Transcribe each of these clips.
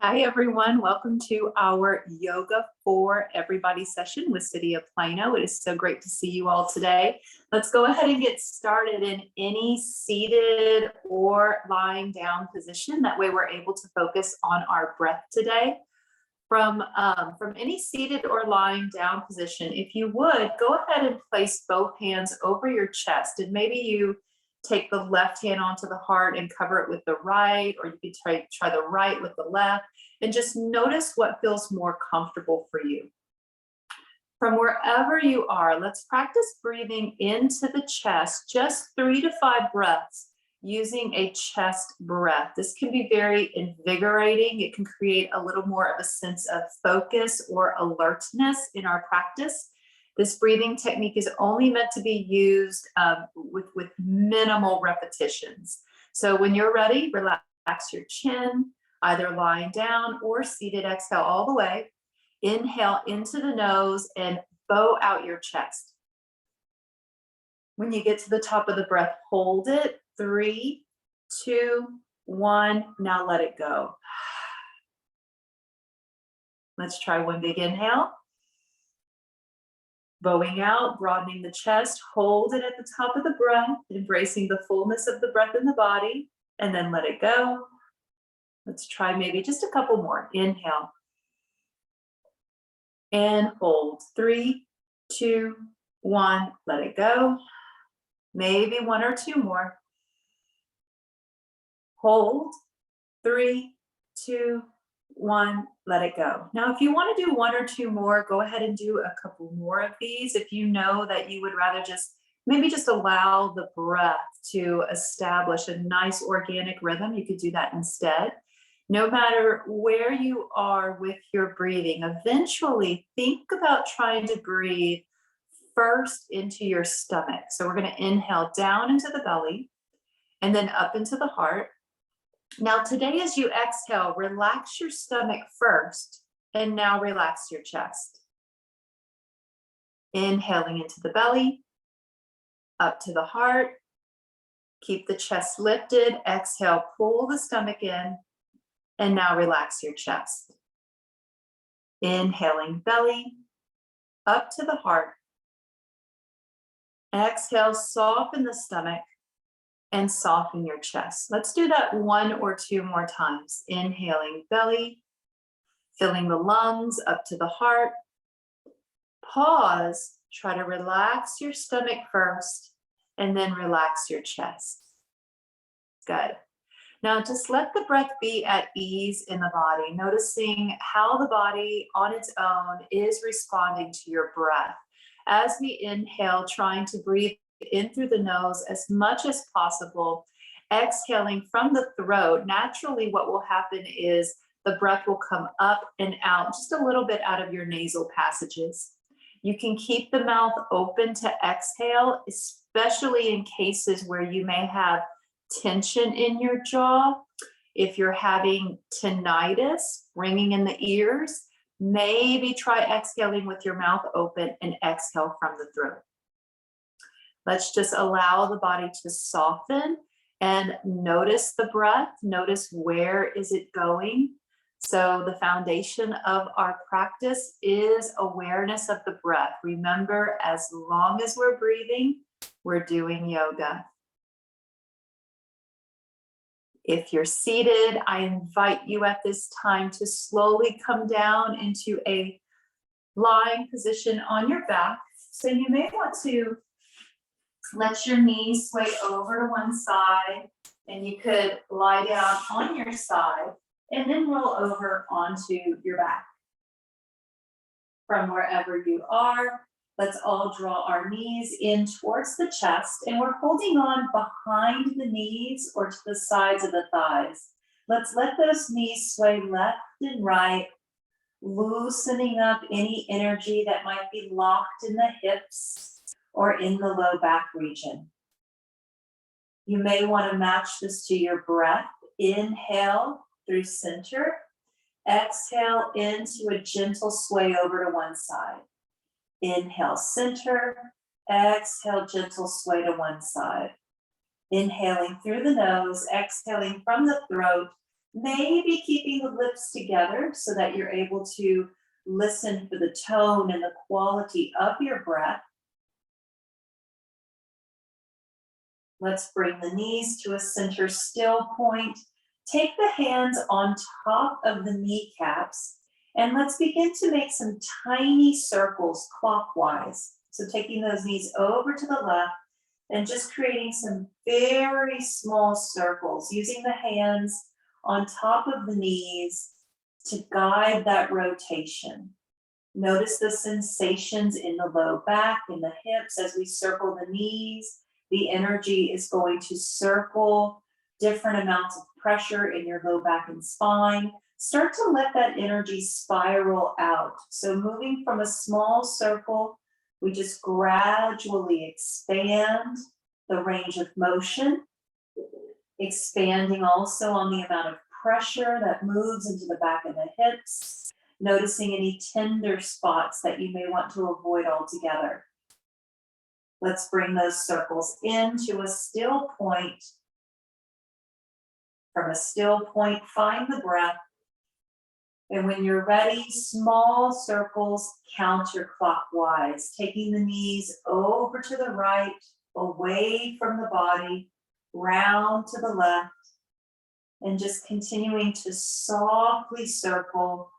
Hi, everyone. Welcome to our Yoga for Everybody session with City of Plano. It is so great to see you all today. Let's go ahead and get started in any seated or lying down position. That way we're able to focus on our breath today. From any seated or lying down position, if you would, go ahead and place both hands over your chest, and maybe you take the left hand onto the heart and cover it with the right, or you could try the right with the left, and just notice what feels more comfortable for you. From wherever you are, let's practice breathing into the chest, just 3 to 5 breaths using a chest breath. This can be very invigorating. It can create a little more of a sense of focus or alertness in our practice. This breathing technique is only meant to be used with minimal repetitions. So when you're ready, relax your chin, either lying down or seated. Exhale all the way. Inhale into the nose and bow out your chest. When you get to the top of the breath, hold it. 3, 2, 1. Now let it go. Let's try one big inhale. Bowing out, broadening the chest, hold it at the top of the breath, embracing the fullness of the breath in the body, and then let it go. Let's try maybe just a couple more. Inhale. And hold. 3, 2, 1. Let it go. Maybe 1 or 2 more. Hold. 3, 2, 1. Let it go. Now, if you want to do 1 or 2 more, go ahead and do a couple more of these. If you know that you would rather maybe just allow the breath to establish a nice organic rhythm, you could do that instead. No matter where you are with your breathing, eventually think about trying to breathe first into your stomach. So we're going to inhale down into the belly and then up into the heart. Now today, as you exhale, relax your stomach first, and now relax your chest. Inhaling into the belly, up to the heart. Keep the chest lifted. Exhale, pull the stomach in, and now relax your chest. Inhaling belly, up to the heart. Exhale, soften the stomach and soften your chest. Let's do that 1 or 2 more times. Inhaling belly, filling the lungs up to the heart. Pause, try to relax your stomach first, and then relax your chest. Good. Now just let the breath be at ease in the body, noticing how the body on its own is responding to your breath. As we inhale, trying to breathe in through the nose as much as possible, exhaling from the throat. Naturally, what will happen is the breath will come up and out just a little bit out of your nasal passages. You can keep the mouth open to exhale, especially in cases where you may have tension in your jaw. If you're having tinnitus, ringing in the ears, maybe try exhaling with your mouth open and exhale from the throat. Let's just allow the body to soften and notice the breath. Notice where is it going. So the foundation of our practice is awareness of the breath. Remember, as long as we're breathing, we're doing yoga. If you're seated, I invite you at this time to slowly come down into a lying position on your back. So you may want to let your knees sway over to one side, and you could lie down on your side and then roll over onto your back. From wherever you are, let's all draw our knees in towards the chest, and we're holding on behind the knees or to the sides of the thighs. Let's let those knees sway left and right, loosening up any energy that might be locked in the hips or in the low back region. You may want to match this to your breath. Inhale through center. Exhale into a gentle sway over to one side. Inhale, center. Exhale, gentle sway to one side. Inhaling through the nose, exhaling from the throat, Maybe keeping the lips together so that you're able to listen for the tone and the quality of your breath. Let's bring the knees to a center still point. Take the hands on top of the kneecaps and let's begin to make some tiny circles clockwise. So taking those knees over to the left and just creating some very small circles, using the hands on top of the knees to guide that rotation. Notice the sensations in the low back, in the hips as we circle the knees. The energy is going to circle different amounts of pressure in your low back and spine. Start to let that energy spiral out. So moving from a small circle, we just gradually expand the range of motion, expanding also on the amount of pressure that moves into the back of the hips, noticing any tender spots that you may want to avoid altogether. Let's bring those circles into a still point. From a still point, find the breath. And when you're ready, small circles counterclockwise, taking the knees over to the right, away from the body, round to the left, and just continuing to softly circle,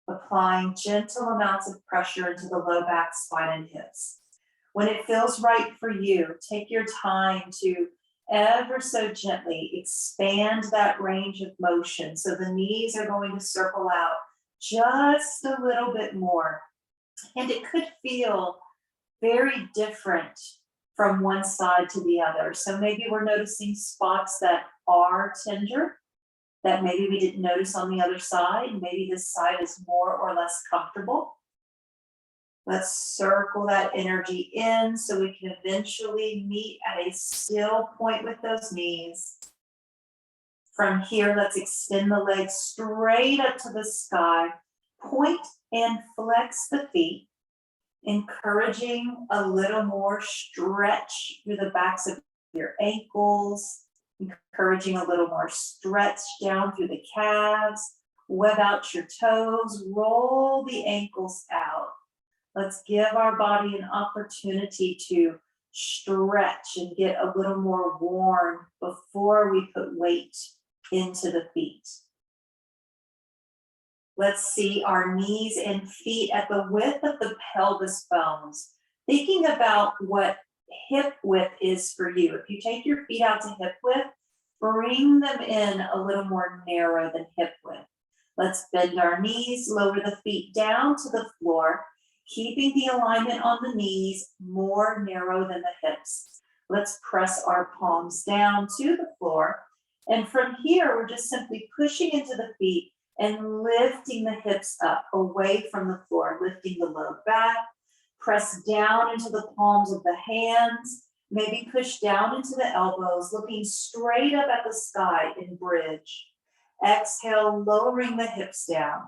applying gentle amounts of pressure into the low back, spine, and hips. When it feels right for you, take your time to ever so gently expand that range of motion. So the knees are going to circle out just a little bit more. And it could feel very different from one side to the other. So maybe we're noticing spots that are tender that maybe we didn't notice on the other side. Maybe this side is more or less comfortable. Let's circle that energy in so we can eventually meet at a still point with those knees. From here, let's extend the legs straight up to the sky. Point and flex the feet, encouraging a little more stretch through the backs of your ankles, encouraging a little more stretch down through the calves. Web out your toes, roll the ankles out. Let's give our body an opportunity to stretch and get a little more warm before we put weight into the feet. Let's see our knees and feet at the width of the pelvis bones. Thinking about what hip width is for you. If you take your feet out to hip width, bring them in a little more narrow than hip width. Let's bend our knees, lower the feet down to the floor, keeping the alignment on the knees more narrow than the hips. Let's press our palms down to the floor. And from here, we're just simply pushing into the feet and lifting the hips up away from the floor, lifting the low back. Press down into the palms of the hands. Maybe push down into the elbows, looking straight up at the sky in bridge. Exhale, lowering the hips down.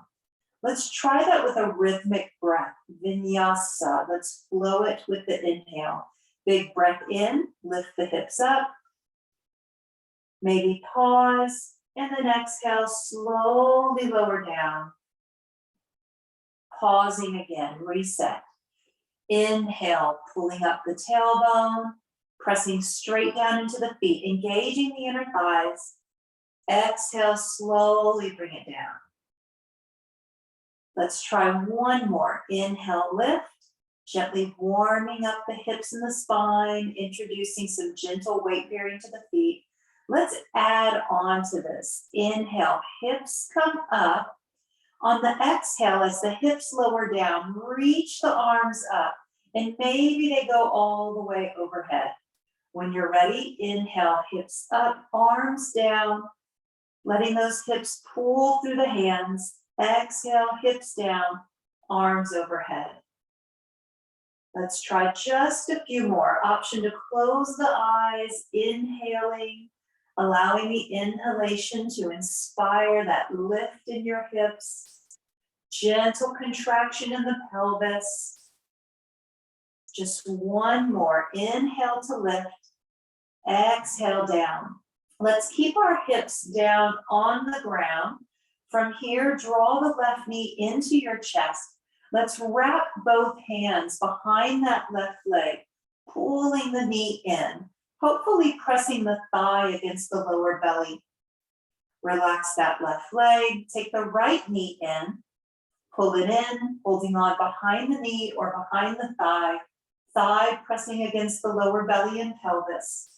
Let's try that with a rhythmic breath, vinyasa. Let's flow it with the inhale. Big breath in, lift the hips up. Maybe pause, and then exhale, slowly lower down. Pausing again, reset. Inhale, pulling up the tailbone, pressing straight down into the feet, engaging the inner thighs. Exhale, slowly bring it down. Let's try one more. Inhale, lift, gently warming up the hips and the spine, introducing some gentle weight bearing to the feet. Let's add on to this. Inhale, hips come up. On the exhale, as the hips lower down, reach the arms up, and maybe they go all the way overhead. When you're ready, inhale, hips up, arms down, letting those hips pull through the hands. Exhale, hips down, arms overhead. Let's try just a few more. Option to close the eyes, inhaling, allowing the inhalation to inspire that lift in your hips, gentle contraction in the pelvis. Just one more. Inhale to lift, exhale down. Let's keep our hips down on the ground. From here, draw the left knee into your chest. Let's wrap both hands behind that left leg, pulling the knee in, hopefully pressing the thigh against the lower belly. Relax that left leg, take the right knee in, pull it in, holding on behind the knee or behind the thigh, thigh pressing against the lower belly and pelvis.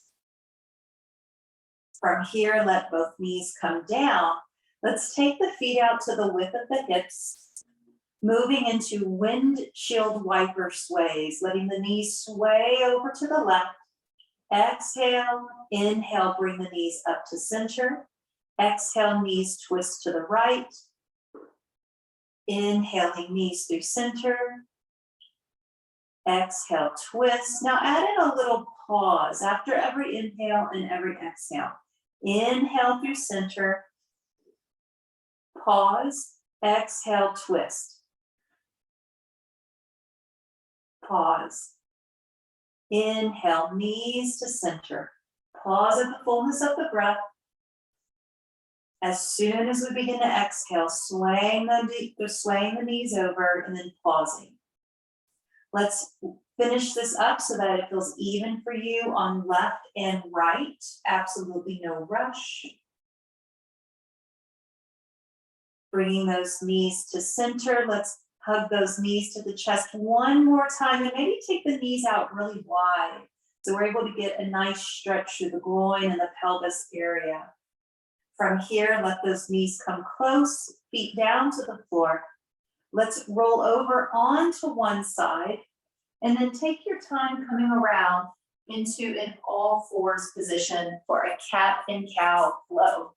From here, let both knees come down. Let's take the feet out to the width of the hips, moving into windshield wiper sways, letting the knees sway over to the left. Exhale, inhale, bring the knees up to center. Exhale, knees twist to the right. Inhaling, knees through center. Exhale, twist. Now add in a little pause after every inhale and every exhale. Inhale through center. Pause. Exhale, twist. Pause. Inhale, knees to center. Pause at the fullness of the breath. As soon as we begin to exhale, swaying the knees over and then pausing. Let's finish this up so that it feels even for you on left and right. Absolutely no rush. Bringing those knees to center. Let's hug those knees to the chest one more time and maybe take the knees out really wide so we're able to get a nice stretch through the groin and the pelvis area. From here, let those knees come close, feet down to the floor. Let's roll over onto one side and then take your time coming around into an all fours position for a cat and cow flow.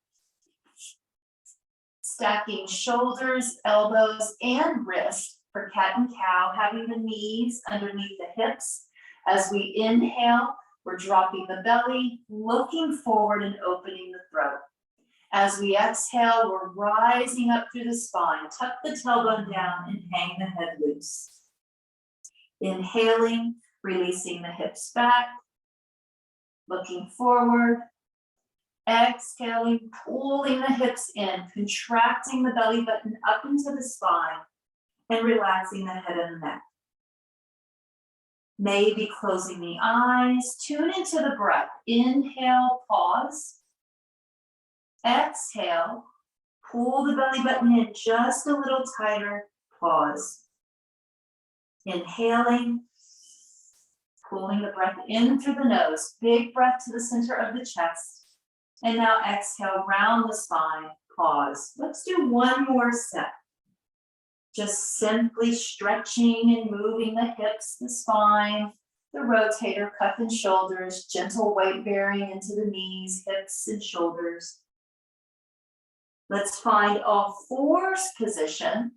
Stacking shoulders, elbows, and wrists for cat and cow, having the knees underneath the hips. As we inhale, we're dropping the belly, looking forward and opening the throat. As we exhale, we're rising up through the spine. Tuck the tailbone down and hang the head loose. Inhaling, releasing the hips back, looking forward. Exhaling, pulling the hips in, contracting the belly button up into the spine, and relaxing the head and the neck. Maybe closing the eyes, tune into the breath. Inhale, pause. Exhale, pull the belly button in just a little tighter, pause. Inhaling, pulling the breath in through the nose, big breath to the center of the chest. And now exhale, round the spine, pause. Let's do one more set. Just simply stretching and moving the hips, the spine, the rotator, cuff and shoulders, gentle weight bearing into the knees, hips and shoulders. Let's find all fours position.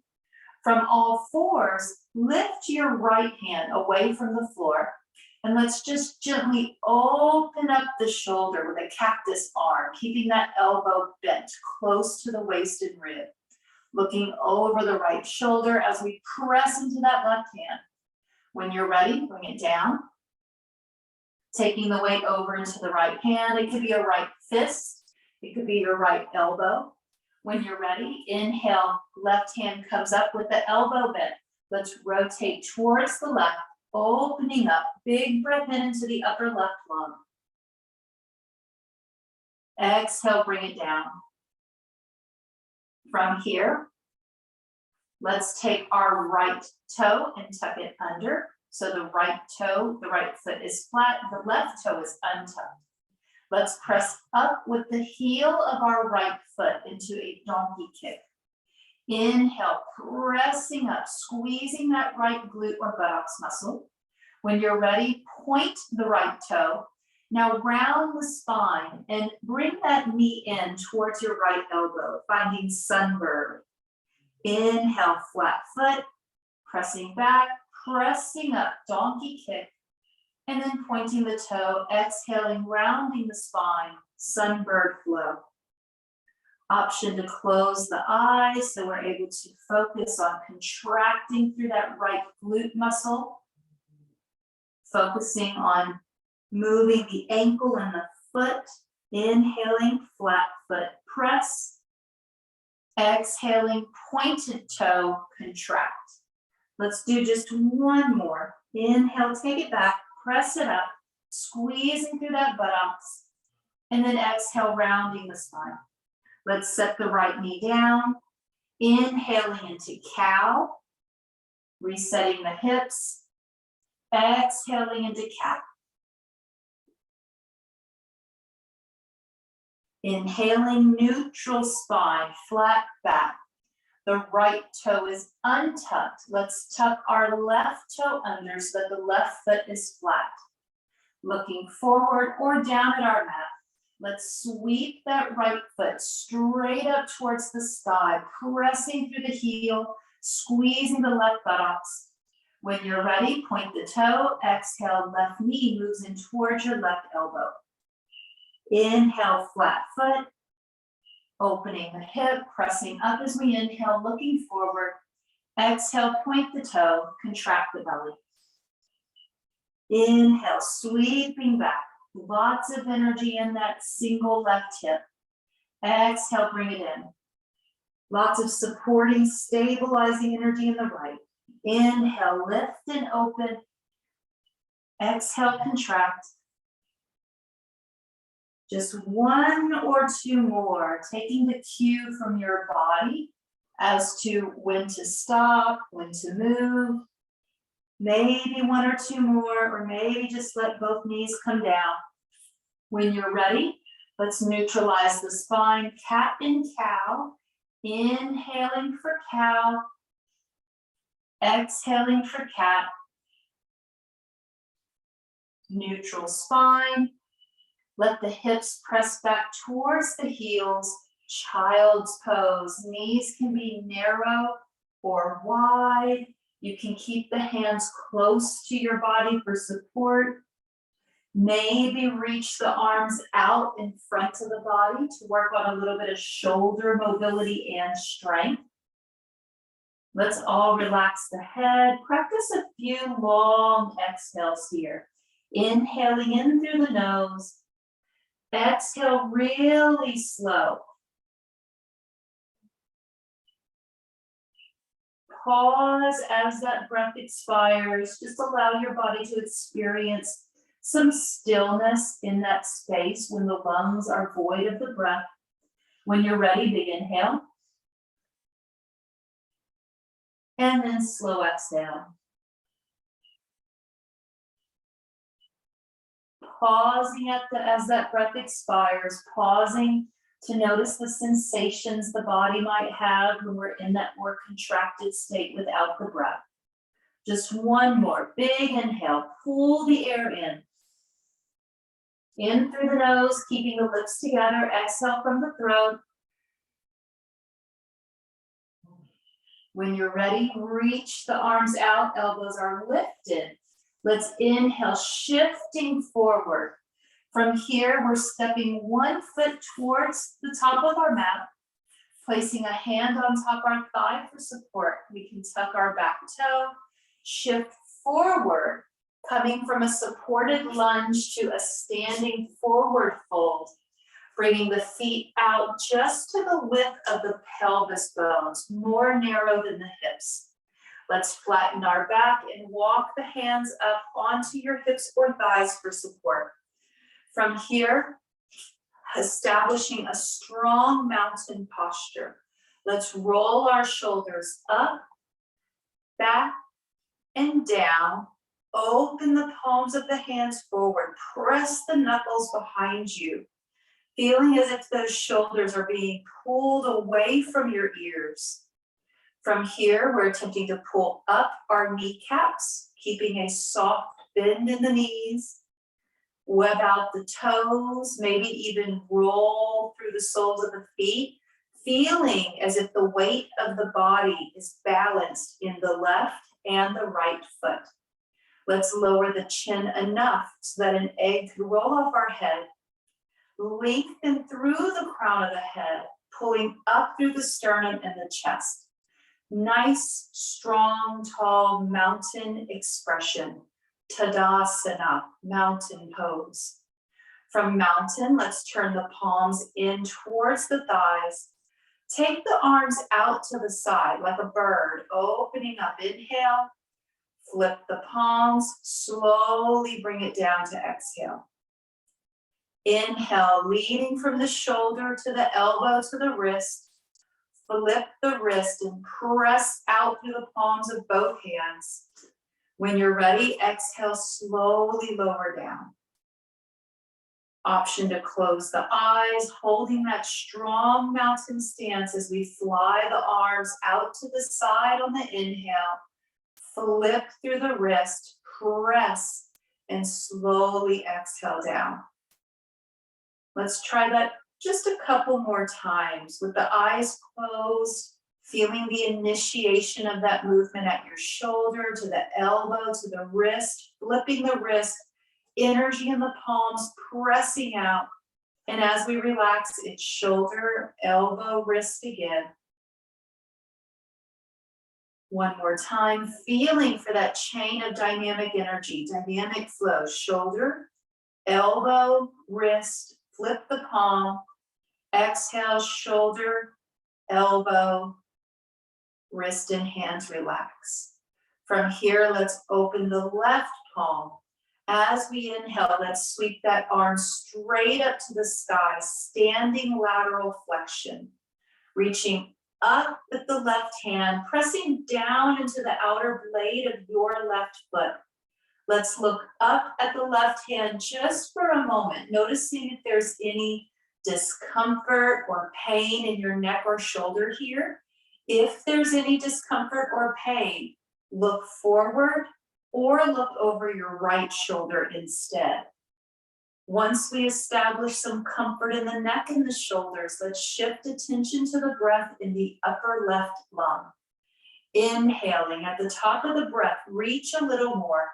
From all fours, lift your right hand away from the floor. And let's just gently open up the shoulder with a cactus arm, keeping that elbow bent close to the waist and rib. Looking over the right shoulder as we press into that left hand. When you're ready, bring it down. Taking the weight over into the right hand. It could be a right fist. It could be your right elbow. When you're ready, inhale, left hand comes up with the elbow bent. Let's rotate towards the left. Opening up, big breath in into the upper left lung. Exhale, bring it down. From here, let's take our right toe and tuck it under. So the right toe, the right foot is flat, the left toe is untucked. Let's press up with the heel of our right foot into a donkey kick. Inhale, pressing up, squeezing that right glute or buttocks muscle. When you're ready, point the right toe. Now round the spine and bring that knee in towards your right elbow, finding sunbird. Inhale, flat foot, pressing back, pressing up, donkey kick, and then pointing the toe, exhaling, rounding the spine, sunbird flow. Option to close the eyes so we're able to focus on contracting through that right glute muscle. Focusing on moving the ankle and the foot Inhaling, flat foot press. Exhaling, pointed toe contract. Let's do just one more. Inhale, take it back, press it up, squeezing through that buttocks. And then exhale, rounding the spine. Let's set the right knee down. Inhaling into cow. Resetting the hips. Exhaling into cat. Inhaling, neutral spine, flat back. The right toe is untucked. Let's tuck our left toe under so that the left foot is flat. Looking forward or down at our mat. Let's sweep that right foot straight up towards the sky, pressing through the heel, squeezing the left buttocks. When you're ready, point the toe. Exhale, left knee moves in towards your left elbow. Inhale, flat foot. Opening the hip, pressing up as we inhale, looking forward. Exhale, point the toe, contract the belly. Inhale, sweeping back. Lots of energy in that single left hip. Exhale, bring it in. Lots of supporting, stabilizing energy in the right. Inhale, lift and open. Exhale, contract. Just one or two more, taking the cue from your body as to when to stop, when to move. Maybe one or two more, or maybe just let both knees come down. When you're ready, let's neutralize the spine, cat and cow. Inhaling for cow. Exhaling for cat. Neutral spine. Let the hips press back towards the heels. Child's pose. Knees can be narrow or wide. You can keep the hands close to your body for support. Maybe reach the arms out in front of the body to work on a little bit of shoulder mobility and strength. Let's all relax the head. Practice a few long exhales here. Inhaling in through the nose. Exhale really slow. Pause as that breath expires. Just allow your body to experience some stillness in that space when the lungs are void of the breath. When you're ready, big inhale. And then slow exhale. Pausing as that breath expires, pausing to notice the sensations the body might have when we're in that more contracted state without the breath. Just one more big inhale, pull the air in. In through the nose, keeping the lips together, exhale from the throat. When you're ready, reach the arms out, elbows are lifted. Let's inhale, shifting forward. From here, we're stepping one foot towards the top of our mat, placing a hand on top of our thigh for support. We can tuck our back toe, shift forward, coming from a supported lunge to a standing forward fold, bringing the feet out just to the width of the pelvis bones, more narrow than the hips. Let's flatten our back and walk the hands up onto your hips or thighs for support. From here, establishing a strong mountain posture. Let's roll our shoulders up, back, and down. Open the palms of the hands forward. Press the knuckles behind you. Feeling as if those shoulders are being pulled away from your ears. From here, we're attempting to pull up our kneecaps, keeping a soft bend in the knees. Web out the toes, maybe even roll through the soles of the feet, feeling as if the weight of the body is balanced in the left and the right foot. Let's lower the chin enough so that an egg can roll off our head. Lengthen through the crown of the head, pulling up through the sternum and the chest. Nice, strong, tall mountain expression. Tadasana, mountain pose. From mountain, let's turn the palms in towards the thighs. Take the arms out to the side like a bird, opening up. Inhale, flip the palms, slowly bring it down to exhale. Inhale, leading from the shoulder to the elbow to the wrist. Flip the wrist and press out through the palms of both hands. When you're ready, exhale, slowly lower down. Option to close the eyes, holding that strong mountain stance as we fly the arms out to the side on the inhale. Flip through the wrist, press, and slowly exhale down. Let's try that just a couple more times with the eyes closed, feeling the initiation of that movement at your shoulder to the elbow to the wrist, flipping the wrist, energy in the palms, pressing out. And as we relax, it's shoulder, elbow, wrist again. One more time, feeling for that chain of dynamic energy, dynamic flow, shoulder, elbow, wrist, flip the palm, exhale, shoulder, elbow, wrist and hands relax. From here, let's open the left palm. As we inhale, let's sweep that arm straight up to the sky, standing lateral flexion, reaching up with the left hand, pressing down into the outer blade of your left foot. Let's look up at the left hand just for a moment, noticing if there's any discomfort or pain in your neck or shoulder here. If there's any discomfort or pain, look forward or look over your right shoulder instead. Once we establish some comfort in the neck and the shoulders, let's shift attention to the breath in the upper left lung. Inhaling at the top of the breath, reach a little more.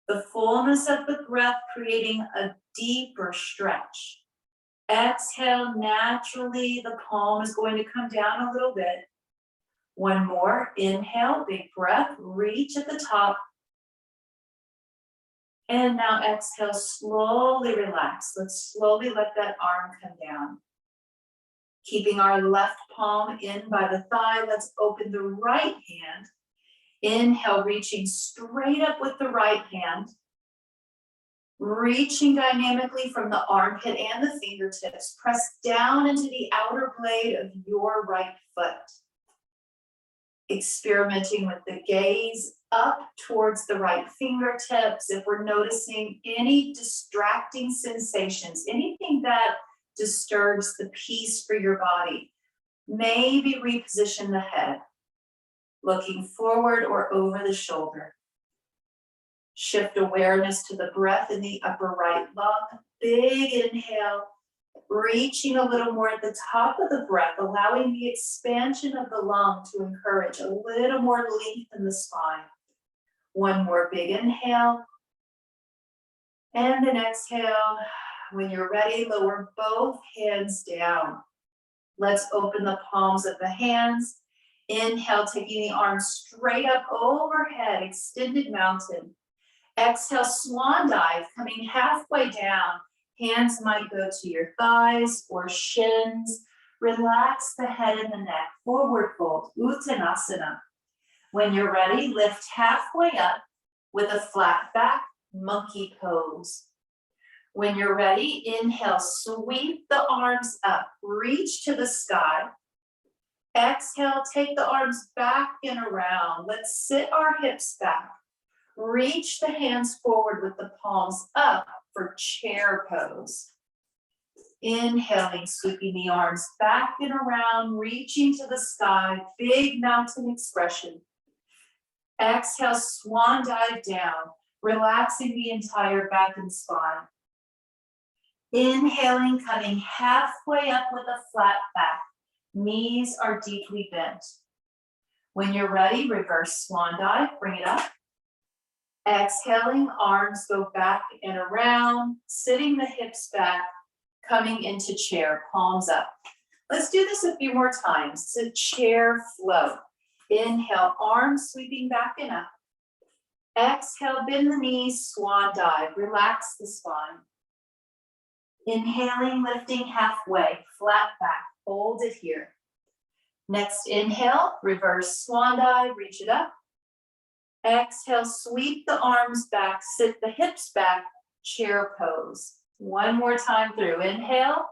The fullness of the breath creating a deeper stretch. Exhale, naturally, the palm is going to come down a little bit. One more, inhale, big breath, reach at the top. And now exhale, slowly relax. Let's slowly let that arm come down. Keeping our left palm in by the thigh, let's open the right hand. Inhale, reaching straight up with the right hand. Reaching dynamically from the armpit and the fingertips. Press down into the outer blade of your right foot. Experimenting with the gaze up towards the right fingertips. If we're noticing any distracting sensations, anything that disturbs the peace for your body, maybe reposition the head, looking forward or over the shoulder. Shift awareness to the breath in the upper right lung. Big inhale, reaching a little more at the top of the breath, allowing the expansion of the lung to encourage a little more length in the spine. One more big inhale. And then exhale. When you're ready, lower both hands down. Let's open the palms of the hands. Inhale, taking the arms straight up overhead, extended mountain. Exhale, swan dive, coming halfway down. Hands might go to your thighs or shins. Relax the head and the neck. Forward fold, Uttanasana. When you're ready, lift halfway up with a flat back, monkey pose. When you're ready, inhale, sweep the arms up, reach to the sky. Exhale, take the arms back and around. Let's sit our hips back. Reach the hands forward with the palms up for chair pose. Inhaling, sweeping the arms back and around, reaching to the sky, big mountain expression. Exhale, swan dive down, relaxing the entire back and spine. Inhaling, coming halfway up with a flat back. Knees are deeply bent. When you're ready, reverse swan dive, bring it up. Exhaling, arms go back and around, sitting the hips back, coming into chair, palms up. Let's do this a few more times. So chair flow. Inhale, arms sweeping back and up. Exhale, bend the knees, swan dive, relax the spine. Inhaling, lifting halfway, flat back, hold it here. Next inhale, reverse swan dive, reach it up. Exhale, sweep the arms back, sit the hips back, chair pose. One more time through, inhale,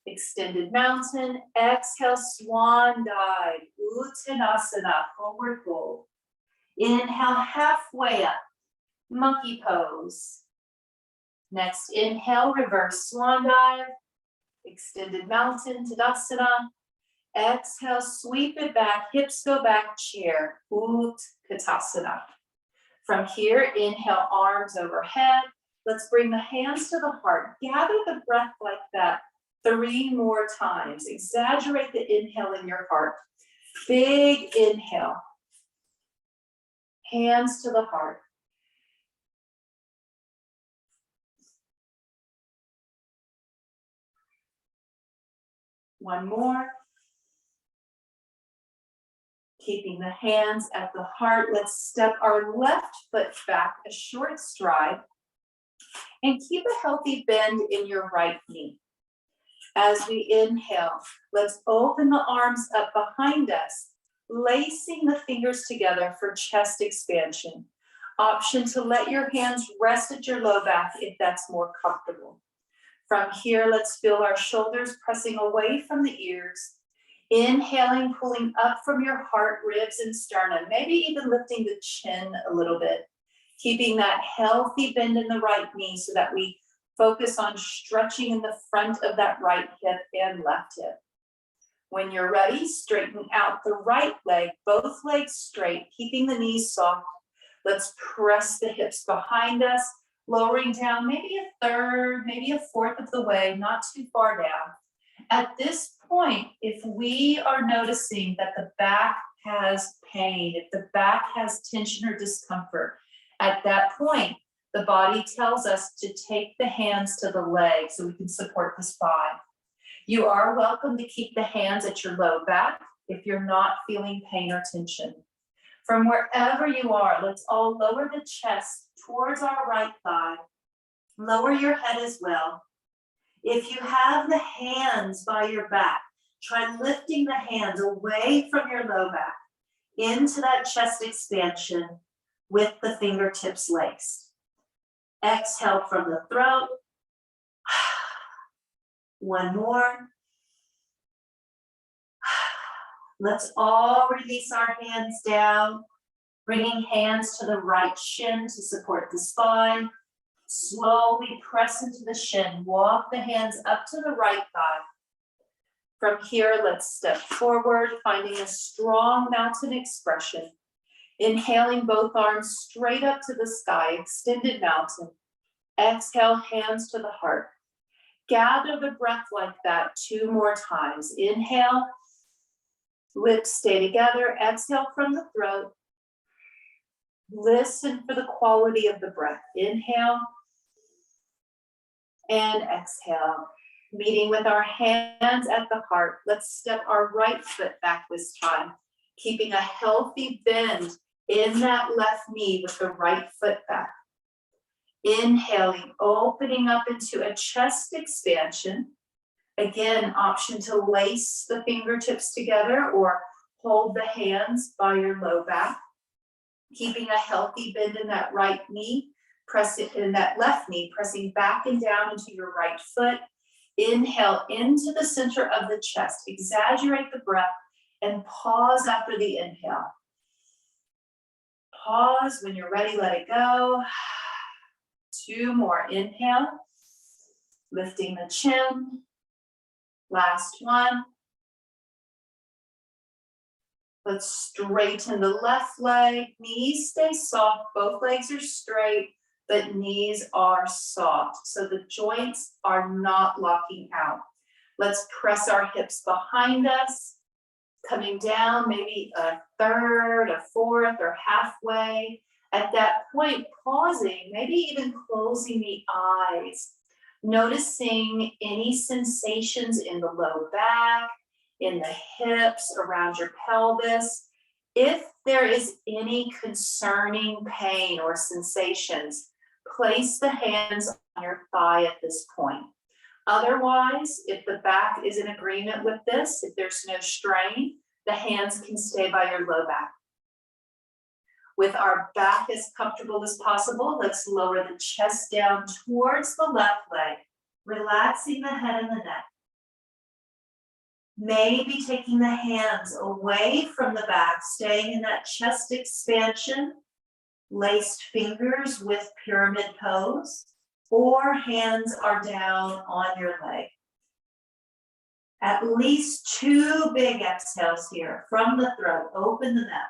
extended mountain, exhale, swan dive, Uttanasana, forward fold. Inhale, halfway up, monkey pose. Next inhale, reverse swan dive, extended mountain, Tadasana. Exhale, sweep it back, hips go back, chair, Utkatasana. From here, inhale, arms overhead. Let's bring the hands to the heart. Gather the breath like that 3 more times. Exaggerate the inhale in your heart. Big inhale. Hands to the heart. One more. Keeping the hands at the heart, let's step our left foot back a short stride and keep a healthy bend in your right knee. As we inhale, let's open the arms up behind us, lacing the fingers together for chest expansion. Option to let your hands rest at your low back if that's more comfortable. From here, let's feel our shoulders pressing away from the ears. Inhaling, pulling up from your heart, ribs, and sternum, maybe even lifting the chin a little bit. Keeping that healthy bend in the right knee so that we focus on stretching in the front of that right hip and left hip. When you're ready, straighten out the right leg, both legs straight, keeping the knees soft. Let's press the hips behind us, lowering down maybe a third, maybe a fourth of the way, not too far down. At this point, if we are noticing that the back has pain, if the back has tension or discomfort, at that point, the body tells us to take the hands to the legs so we can support the spine. You are welcome to keep the hands at your low back if you're not feeling pain or tension. From wherever you are, let's all lower the chest towards our right thigh. Lower your head as well. If you have the hands by your back, try lifting the hands away from your low back into that chest expansion with the fingertips laced. Exhale from the throat. One more. Let's all release our hands down, bringing hands to the right shin to support the spine. Slowly press into the shin, walk the hands up to the right thigh. From here, let's step forward, finding a strong mountain expression. Inhaling both arms straight up to the sky, extended mountain. Exhale, hands to the heart. Gather the breath like that 2 more times. Inhale, lips stay together. Exhale from the throat. Listen for the quality of the breath. Inhale and exhale. Meeting with our hands at the heart. Let's step our right foot back this time, keeping a healthy bend in that left knee with the right foot back. Inhaling, opening up into a chest expansion. Again, option to lace the fingertips together or hold the hands by your low back. Keeping a healthy bend in that right knee, press it in that left knee, pressing back and down into your right foot. Inhale into the center of the chest. Exaggerate the breath and pause after the inhale. Pause. When you're ready, let it go. 2 more. Inhale. Lifting the chin. Last one. Let's straighten the left leg. Knees stay soft. Both legs are straight, but knees are soft. So the joints are not locking out. Let's press our hips behind us. Coming down maybe a third, a fourth, or halfway. At that point, pausing, maybe even closing the eyes. Noticing any sensations in the low back, in the hips, around your pelvis. If there is any concerning pain or sensations, place the hands on your thigh at this point. Otherwise, if the back is in agreement with this, if there's no strain, the hands can stay by your low back. With our back as comfortable as possible, let's lower the chest down towards the left leg, relaxing the head and the neck. Maybe taking the hands away from the back, staying in that chest expansion, laced fingers with pyramid pose, or hands are down on your leg. At least 2 big exhales here from the throat. Open the mouth.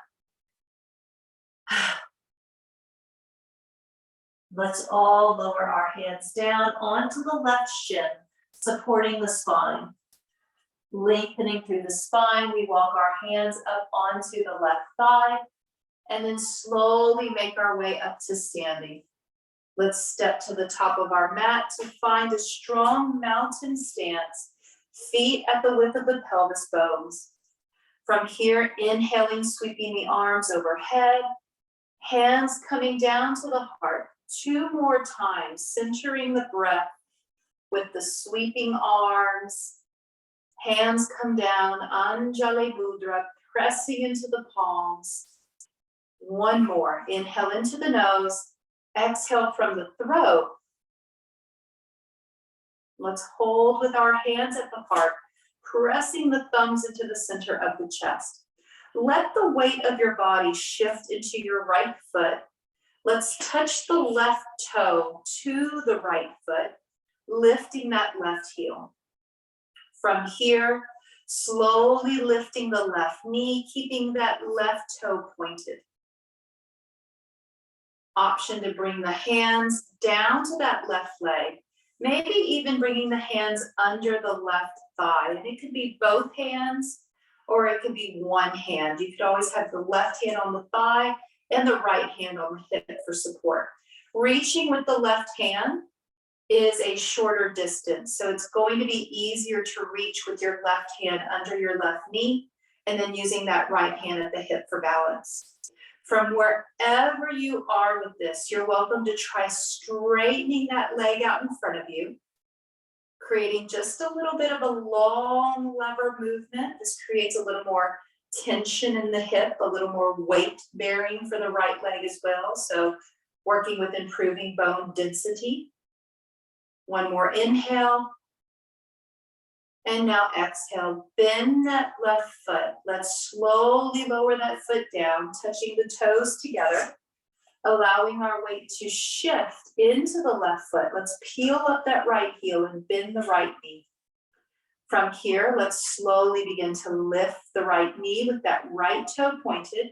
Let's all lower our hands down onto the left shin, supporting the spine. Lengthening through the spine, we walk our hands up onto the left thigh, and then slowly make our way up to standing. Let's step to the top of our mat to find a strong mountain stance, feet at the width of the pelvis bones. From here, inhaling, sweeping the arms overhead, hands coming down to the heart. 2 more times, centering the breath with the sweeping arms. Hands come down, Anjali Mudra, pressing into the palms. 1 more, inhale into the nose, exhale from the throat. Let's hold with our hands at the heart, pressing the thumbs into the center of the chest. Let the weight of your body shift into your right foot. Let's touch the left toe to the right foot, lifting that left heel. From here, slowly lifting the left knee, keeping that left toe pointed. Option to bring the hands down to that left leg, maybe even bringing the hands under the left thigh. And it could be both hands, or it could be 1 hand. You could always have the left hand on the thigh and the right hand on the hip for support. Reaching with the left hand is a shorter distance, so it's going to be easier to reach with your left hand under your left knee, and then using that right hand at the hip for balance. From wherever you are with this, you're welcome to try straightening that leg out in front of you, creating just a little bit of a long lever movement. This creates a little more tension in the hip, a little more weight bearing for the right leg as well. So working with improving bone density. 1 more inhale. And now exhale, bend that left foot. Let's slowly lower that foot down, touching the toes together, allowing our weight to shift into the left foot. Let's peel up that right heel and bend the right knee. From here, let's slowly begin to lift the right knee with that right toe pointed.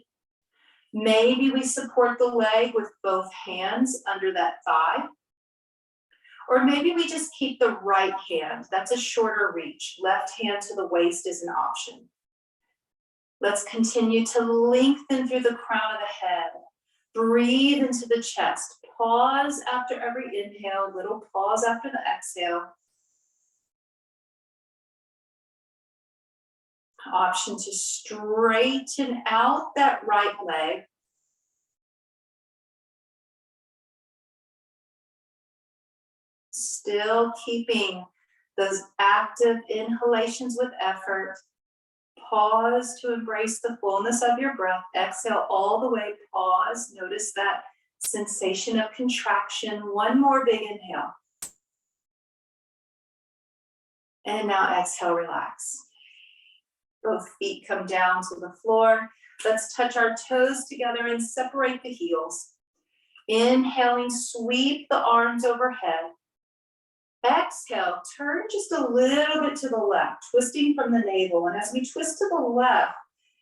Maybe we support the leg with both hands under that thigh. Or maybe we just keep the right hand. That's a shorter reach. Left hand to the waist is an option. Let's continue to lengthen through the crown of the head. Breathe into the chest. Pause after every inhale, little pause after the exhale. Option to straighten out that right leg. Still keeping those active inhalations with effort. Pause to embrace the fullness of your breath. Exhale all the way, pause. Notice that sensation of contraction. 1 more big inhale. And now exhale, relax. Both feet come down to the floor. Let's touch our toes together and separate the heels. Inhaling, sweep the arms overhead. Exhale, turn just a little bit to the left, twisting from the navel. And as we twist to the left,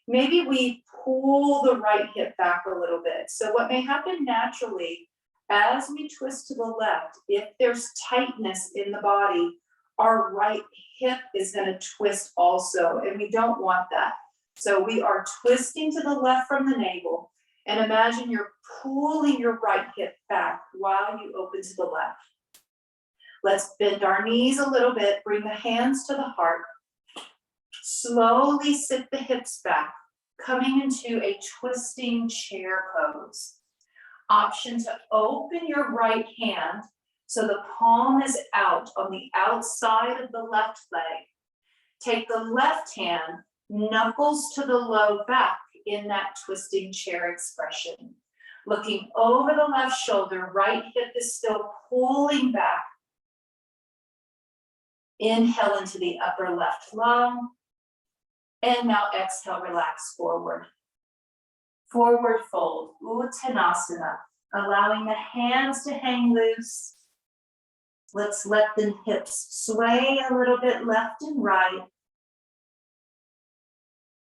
maybe we pull the right hip back a little bit. So what may happen naturally as we twist to the left, if there's tightness in the body, our right hip is going to twist also, and we don't want that. So we are twisting to the left from the navel, and imagine you're pulling your right hip back while you open to the left. Let's bend our knees a little bit, bring the hands to the heart. Slowly sit the hips back, coming into a twisting chair pose. Option to open your right hand, So the palm is out on the outside of the left leg. Take the left hand, knuckles to the low back in that twisting chair expression. Looking over the left shoulder, right hip is still pulling back. Inhale into the upper left lung. And now exhale, relax forward. Forward fold, Uttanasana, allowing the hands to hang loose. Let's let the hips sway a little bit left and right.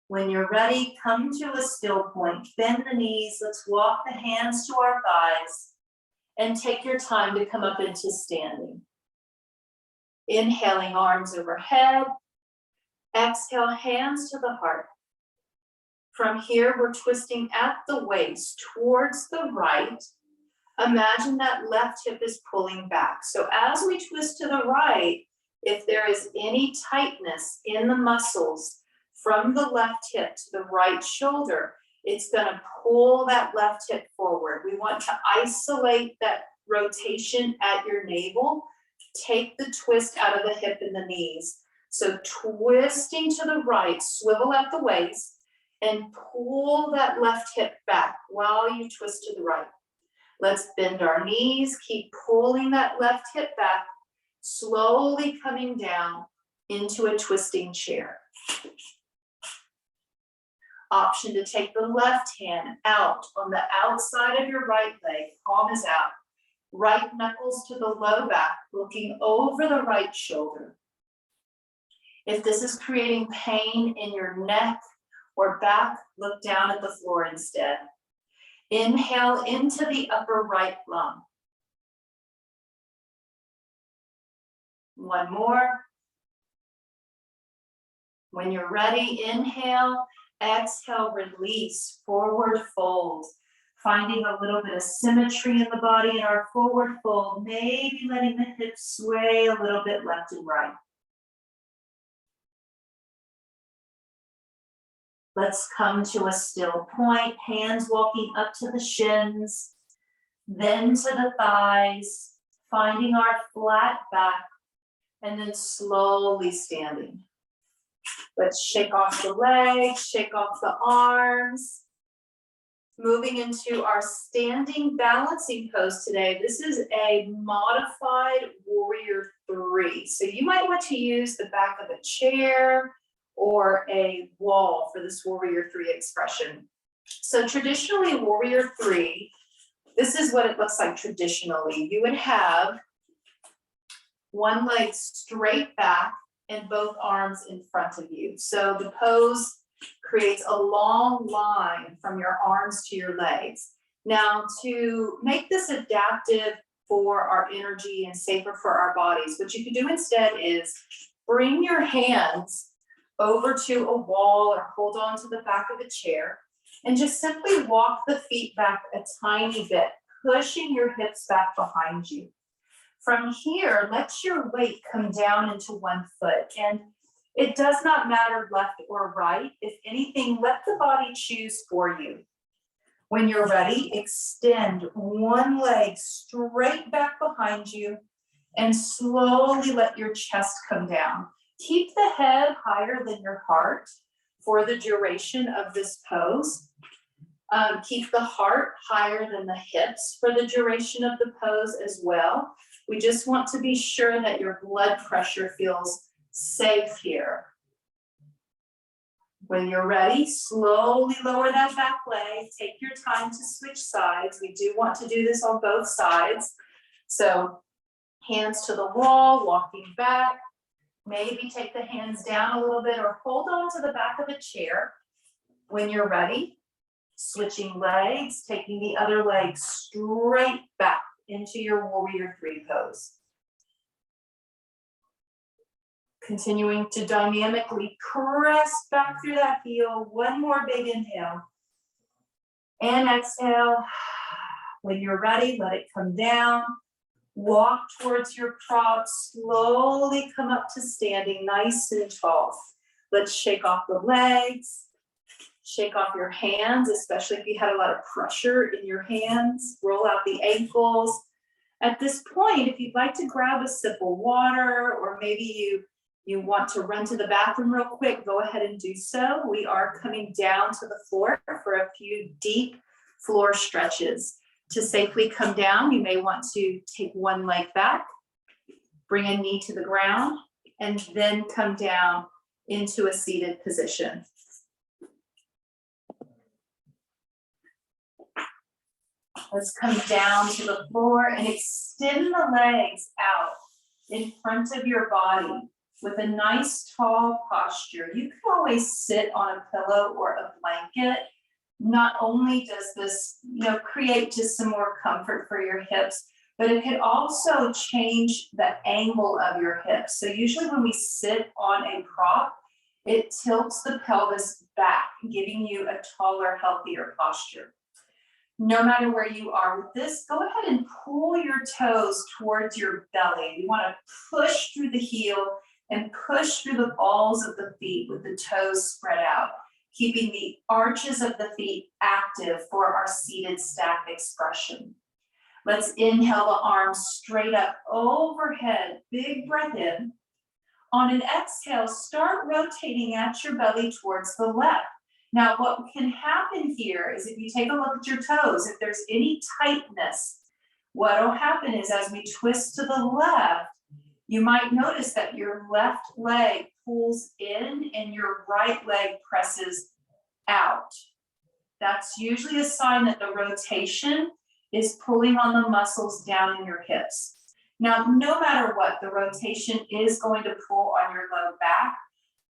When you're ready, come to a still point. Bend the knees. Let's walk the hands to our thighs and take your time to come up into standing. Inhaling, arms overhead. Exhale, hands to the heart. From here, we're twisting at the waist towards the right. Imagine that left hip is pulling back. So as we twist to the right, if there is any tightness in the muscles from the left hip to the right shoulder, it's going to pull that left hip forward. We want to isolate that rotation at your navel. Take the twist out of the hip and the knees. So twisting to the right, swivel at the waist, and pull that left hip back while you twist to the right. Let's bend our knees, keep pulling that left hip back, slowly coming down into a twisting chair. Option to take the left hand out on the outside of your right leg, palm is out. Right knuckles to the low back, looking over the right shoulder. If this is creating pain in your neck or back, look down at the floor instead. Inhale into the upper right lung. One more. When you're ready, inhale, exhale, release, forward fold. Finding a little bit of symmetry in the body in our forward fold, maybe letting the hips sway a little bit left and right. Let's come to a still point, hands walking up to the shins, then to the thighs, finding our flat back, and then slowly standing. Let's shake off the legs, shake off the arms. Moving into our standing balancing pose today. This is a modified warrior 3. So you might want to use the back of a chair or a wall for this warrior 3 expression. So traditionally, warrior 3, this is what it looks like traditionally. You would have one leg straight back and both arms in front of you. So the pose creates a long line from your arms to your legs. Now, to make this adaptive for our energy and safer for our bodies, what you can do instead is bring your hands over to a wall or hold on to the back of a chair and just simply walk the feet back a tiny bit, pushing your hips back behind you. From here, let your weight come down into one foot, and it does not matter left or right. If anything, let the body choose for you. When you're ready, extend one leg straight back behind you and slowly let your chest come down. Keep the head higher than your heart for the duration of this pose. Keep the heart higher than the hips for the duration of the pose as well. We just want to be sure that your blood pressure feels safe here. When you're ready, slowly lower that back leg. Take your time to switch sides. We do want to do this on both sides. So hands to the wall, walking back. Maybe take the hands down a little bit or hold on to the back of a chair. When you're ready, switching legs, taking the other leg straight back into your warrior 3 pose. Continuing to dynamically press back through that heel. One more big inhale. And exhale. When you're ready, let it come down. Walk towards your prop. Slowly come up to standing nice and tall. Let's shake off the legs. Shake off your hands, especially if you had a lot of pressure in your hands. Roll out the ankles. At this point, if you'd like to grab a sip of water, or maybe you want to run to the bathroom real quick, go ahead and do so. We are coming down to the floor for a few deep floor stretches. To safely come down, you may want to take one leg back, bring a knee to the ground, and then come down into a seated position. Let's come down to the floor and extend the legs out in front of your body with a nice tall posture. You can always sit on a pillow or a blanket. Not only does this, create just some more comfort for your hips, but it could also change the angle of your hips. So usually when we sit on a prop, it tilts the pelvis back, giving you a taller, healthier posture. No matter where you are with this, go ahead and pull your toes towards your belly. You want to push through the heel and push through the balls of the feet with the toes spread out, keeping the arches of the feet active for our seated stack expression. Let's inhale the arms straight up overhead. Big breath in. On an exhale, start rotating at your belly towards the left. Now, what can happen here is if you take a look at your toes, if there's any tightness, what will happen is as we twist to the left, you might notice that your left leg pulls in and your right leg presses out. That's usually a sign that the rotation is pulling on the muscles down in your hips. Now, no matter what, the rotation is going to pull on your low back,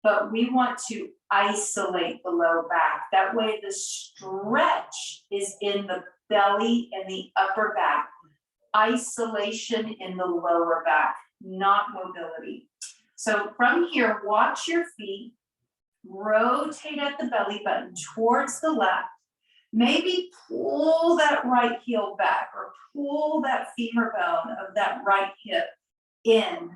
but we want to isolate the low back. That way the stretch is in the belly and the upper back. Isolation in the lower back, not mobility. So from here, watch your feet, rotate at the belly button towards the left. Maybe pull that right heel back or pull that femur bone of that right hip in,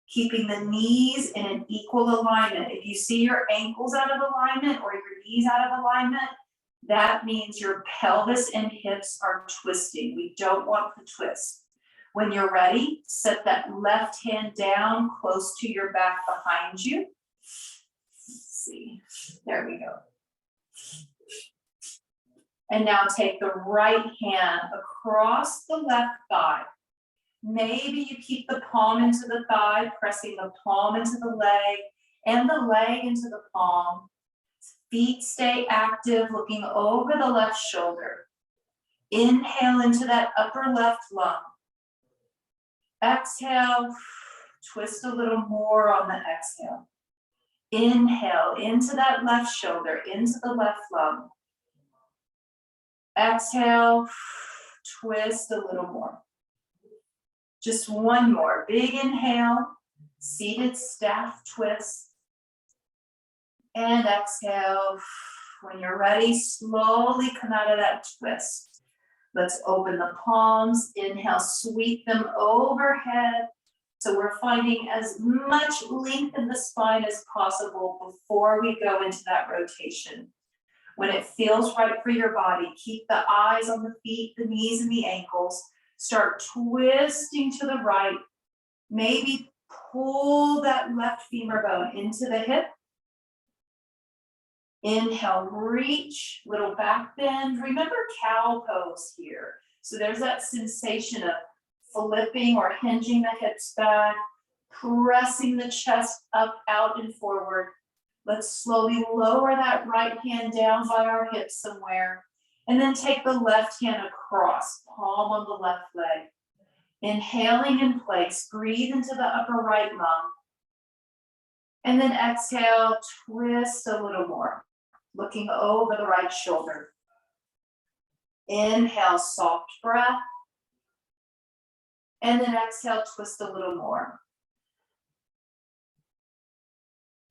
keeping the knees in an equal alignment. If you see your ankles out of alignment or your knees out of alignment, that means your pelvis and hips are twisting. We don't want the twist. When you're ready, set that left hand down close to your back behind you. Let's see, there we go. And now take the right hand across the left thigh. Maybe you keep the palm into the thigh, pressing the palm into the leg and the leg into the palm. Feet stay active, looking over the left shoulder. Inhale into that upper left lung. Exhale, twist a little more on the exhale. Inhale into that left shoulder, into the left lung. Exhale, twist a little more. Just one more. Big inhale, seated staff twist. And exhale. When you're ready, slowly come out of that twist. Let's open the palms. Inhale, sweep them overhead. So we're finding as much length in the spine as possible before we go into that rotation. When it feels right for your body, keep the eyes on the feet, the knees, and the ankles. Start twisting to the right. Maybe pull that left femur bone into the hip. Inhale, reach, little back bend. Remember cow pose here. So there's that sensation of flipping or hinging the hips back, pressing the chest up, out, and forward. Let's slowly lower that right hand down by our hips somewhere. And then take the left hand across, palm on the left leg. Inhaling in place, breathe into the upper right lung. And then exhale, twist a little more, looking over the right shoulder. Inhale, soft breath. And then exhale, twist a little more.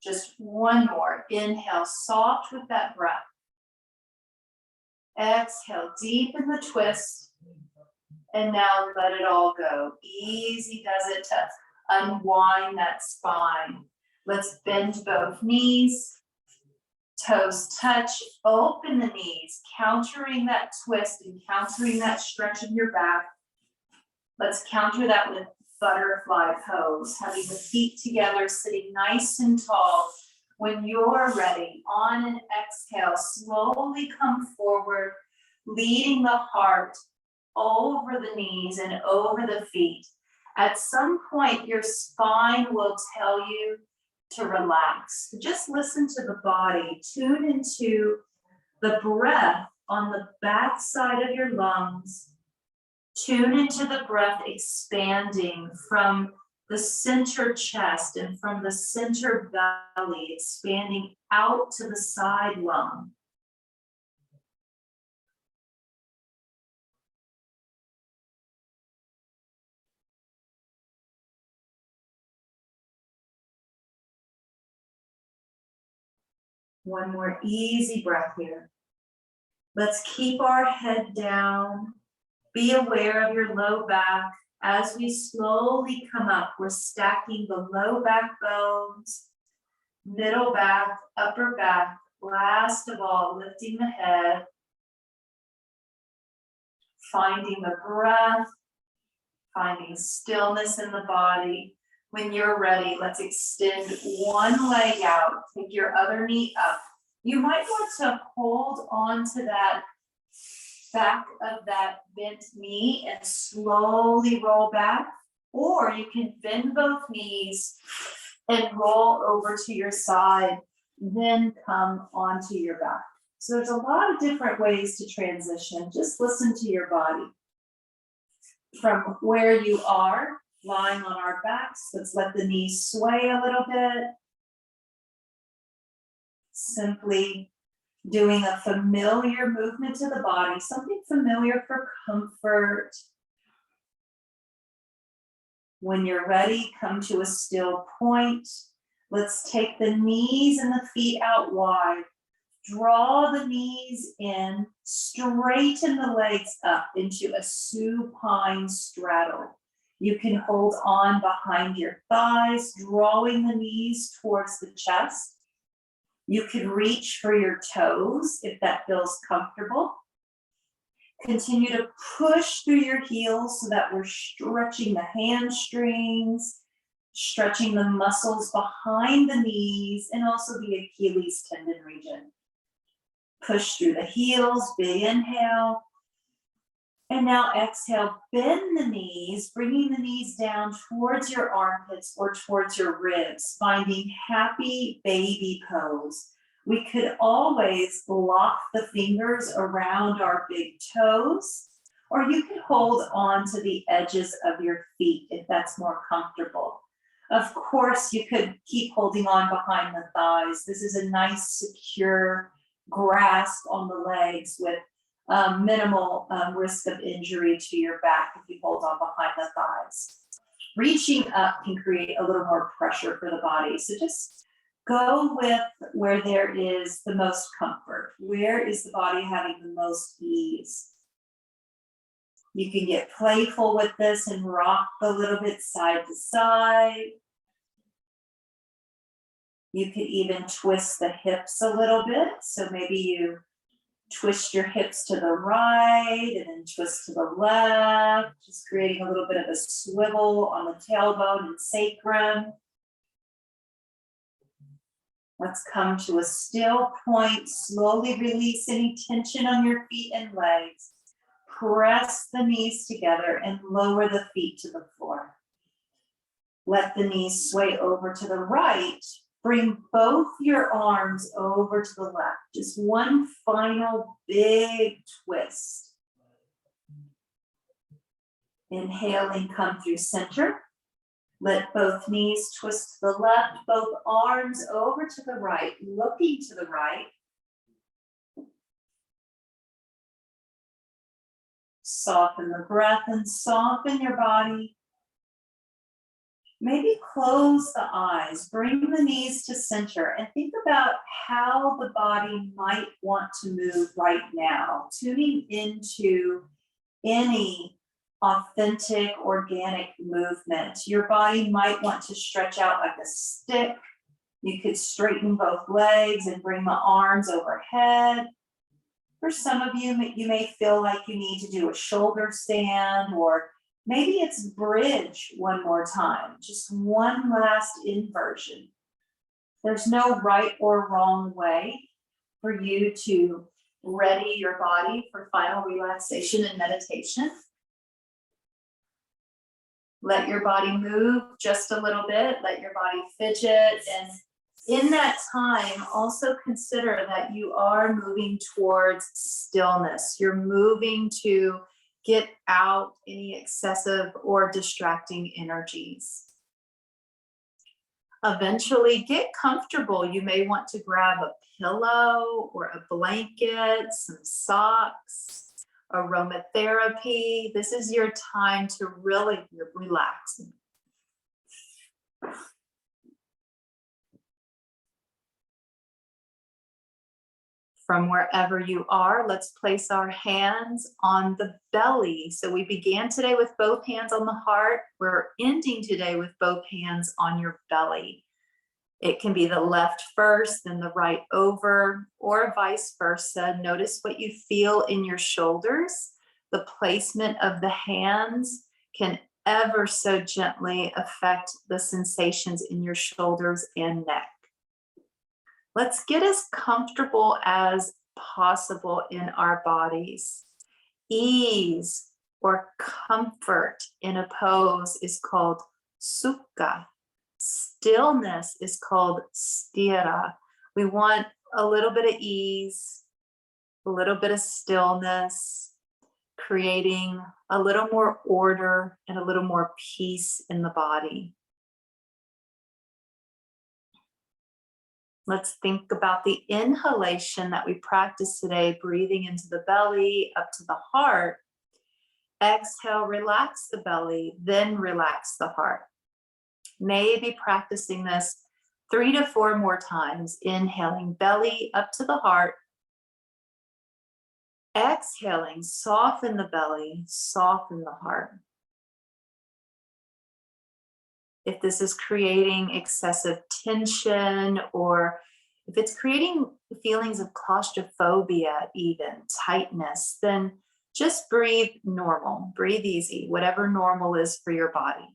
Just one more. Inhale, soft with that breath. Exhale, deep in the twist. And now let it all go. Easy does it to unwind that spine. Let's bend both knees. Toes touch, open the knees, countering that twist and countering that stretch in your back. Let's counter that with butterfly pose, having the feet together, sitting nice and tall. When you're ready, on an exhale, slowly come forward, leading the heart over the knees and over the feet. At some point, your spine will tell you to relax. Just listen to the body, tune into the breath on the back side of your lungs. Tune into the breath expanding from the center chest and from the center belly, expanding out to the side lung. One more easy breath here. Let's keep our head down. Be aware of your low back. As we slowly come up, we're stacking the low back bones, middle back, upper back. Last of all, lifting the head, finding the breath, finding stillness in the body. When you're ready, let's extend one leg out, take your other knee up. You might want to hold on to that back of that bent knee and slowly roll back, or you can bend both knees and roll over to your side, then come onto your back. So there's a lot of different ways to transition. Just listen to your body. From where you are, lying on our backs, let's let the knees sway a little bit. Simply doing a familiar movement to the body, something familiar for comfort. When you're ready, come to a still point. Let's take the knees and the feet out wide. Draw the knees in, straighten the legs up into a supine straddle. You can hold on behind your thighs, drawing the knees towards the chest. You can reach for your toes if that feels comfortable. Continue to push through your heels so that we're stretching the hamstrings, stretching the muscles behind the knees, and also the Achilles tendon region. Push through the heels, big inhale. And now exhale, bend the knees, bringing the knees down towards your armpits or towards your ribs, finding happy baby pose. We could always lock the fingers around our big toes, or you could hold on to the edges of your feet if that's more comfortable. Of course, you could keep holding on behind the thighs. This is a nice, secure grasp on the legs with minimal risk of injury to your back if you hold on behind the thighs. Reaching up can create a little more pressure for the body. So just go with where there is the most comfort. Where is the body having the most ease? You can get playful with this and rock a little bit side to side. You could even twist the hips a little bit. So maybe you twist your hips to the right and then twist to the left, just creating a little bit of a swivel on the tailbone and sacrum. Let's come to a still point, slowly release any tension on your feet and legs. Press the knees together and lower the feet to the floor. Let the knees sway over to the right. Bring both your arms over to the left. Just one final big twist. Inhaling, come through center. Let both knees twist to the left, both arms over to the right, looking to the right. Soften the breath and soften your body. Maybe close the eyes, bring the knees to center, and think about how the body might want to move right now, tuning into any authentic, organic movement. Your body might want to stretch out like a stick. You could straighten both legs and bring the arms overhead. For some of you, you may feel like you need to do a shoulder stand or Maybe it's bridge one more time, just one last inversion. There's no right or wrong way for you to ready your body for final relaxation and meditation. Let your body move just a little bit, let your body fidget, and in that time, also consider that you are moving towards stillness. You're moving to get out any excessive or distracting energies. Eventually, get comfortable. You may want to grab a pillow or a blanket, some socks, aromatherapy. This is your time to really relax. From wherever you are, let's place our hands on the belly. So we began today with both hands on the heart. We're ending today with both hands on your belly. It can be the left first, then the right over, or vice versa. Notice what you feel in your shoulders. The placement of the hands can ever so gently affect the sensations in your shoulders and neck. Let's get as comfortable as possible in our bodies. Ease or comfort in a pose is called sukha. Stillness is called sthira. We want a little bit of ease, a little bit of stillness, creating a little more order and a little more peace in the body. Let's think about the inhalation that we practiced today, breathing into the belly, up to the heart. Exhale, relax the belly, then relax the heart. Maybe practicing this 3 to 4 more times. Inhaling, belly up to the heart. Exhaling, soften the belly, soften the heart. If this is creating excessive tension, or if it's creating feelings of claustrophobia, even tightness, then just breathe normal, breathe easy, whatever normal is for your body.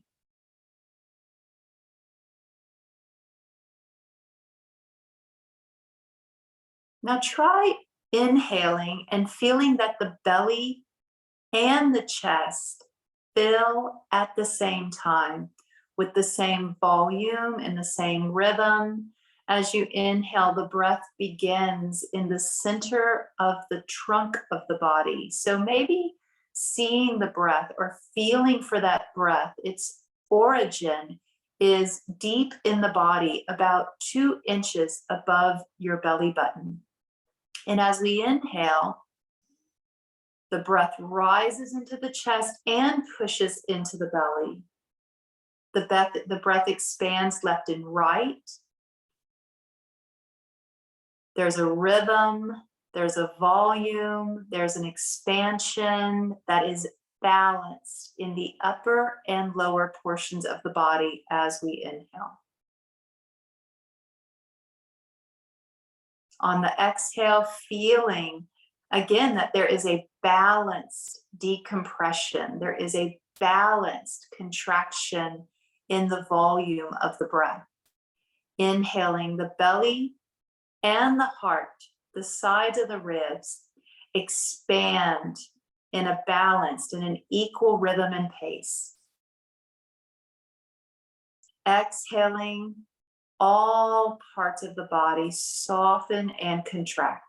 Now try inhaling and feeling that the belly and the chest fill at the same time, with the same volume and the same rhythm. As you inhale, the breath begins in the center of the trunk of the body. So maybe seeing the breath or feeling for that breath, its origin is deep in the body, about 2 inches above your belly button. And as we inhale, the breath rises into the chest and pushes into the belly. The breath expands left and right. There's a rhythm, there's a volume, there's an expansion that is balanced in the upper and lower portions of the body as we inhale. On the exhale, feeling again that there is a balanced decompression, there is a balanced contraction in the volume of the breath. Inhaling, the belly and the heart, the sides of the ribs, expand in a balanced and an equal rhythm and pace. Exhaling, all parts of the body soften and contract.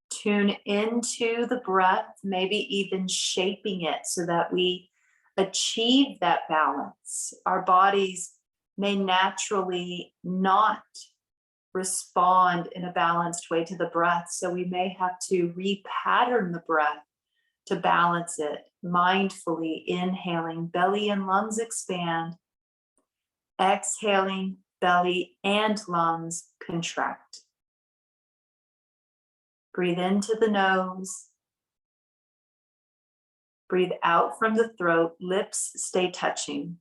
Tune into the breath, maybe even shaping it so that we achieve that balance. Our bodies may naturally not respond in a balanced way to the breath, so we may have to repattern the breath to balance it. Mindfully inhaling, belly and lungs expand. Exhaling, belly and lungs contract. Breathe into the nose. Breathe out from the throat, lips stay touching.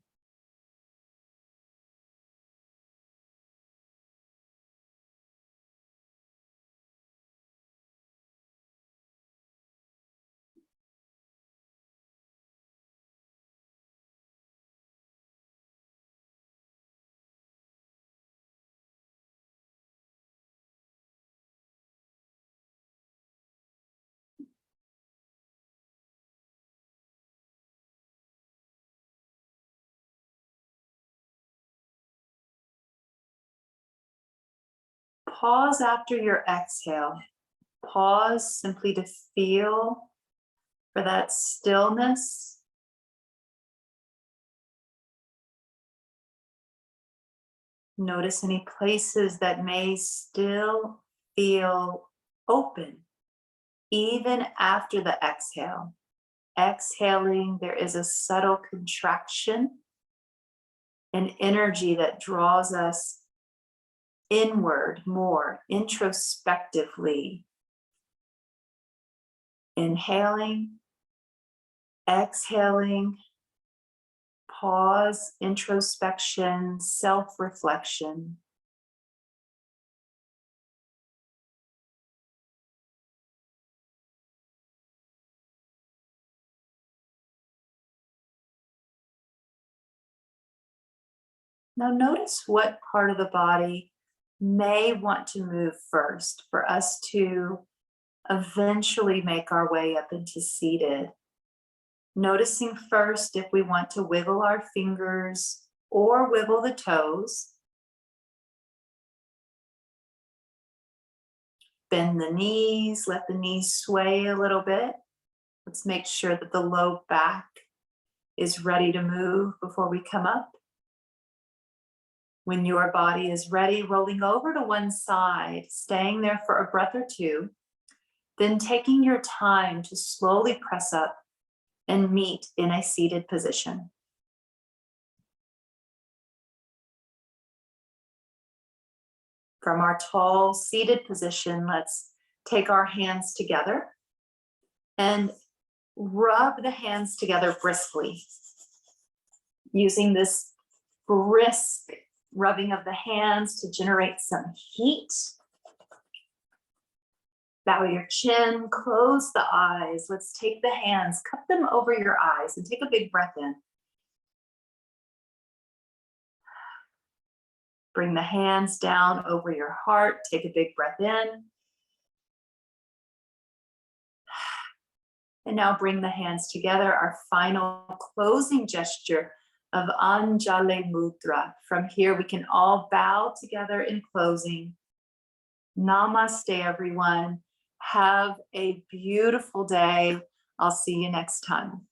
pause after your exhale. Pause simply to feel for that stillness. Notice any places that may still feel open, even after the exhale. Exhaling, there is a subtle contraction, an energy that draws us inward more introspectively. Inhaling, exhaling, pause, introspection, self-reflection. Now notice what part of the body may want to move first for us to eventually make our way up into seated. Noticing first if we want to wiggle our fingers or wiggle the toes. Bend the knees, let the knees sway a little bit. Let's make sure that the low back is ready to move before we come up. When your body is ready, rolling over to one side, staying there for a breath or two, then taking your time to slowly press up and meet in a seated position. From our tall seated position, let's take our hands together and rub the hands together briskly. Using this brisk rubbing of the hands to generate some heat. Bow your chin, close the eyes. Let's take the hands, cup them over your eyes, and take a big breath in. Bring the hands down over your heart. Take a big breath in. And now bring the hands together, our final closing gesture of Anjali Mudra. From here, we can all bow together in closing. Namaste, everyone. Have a beautiful day. I'll see you next time.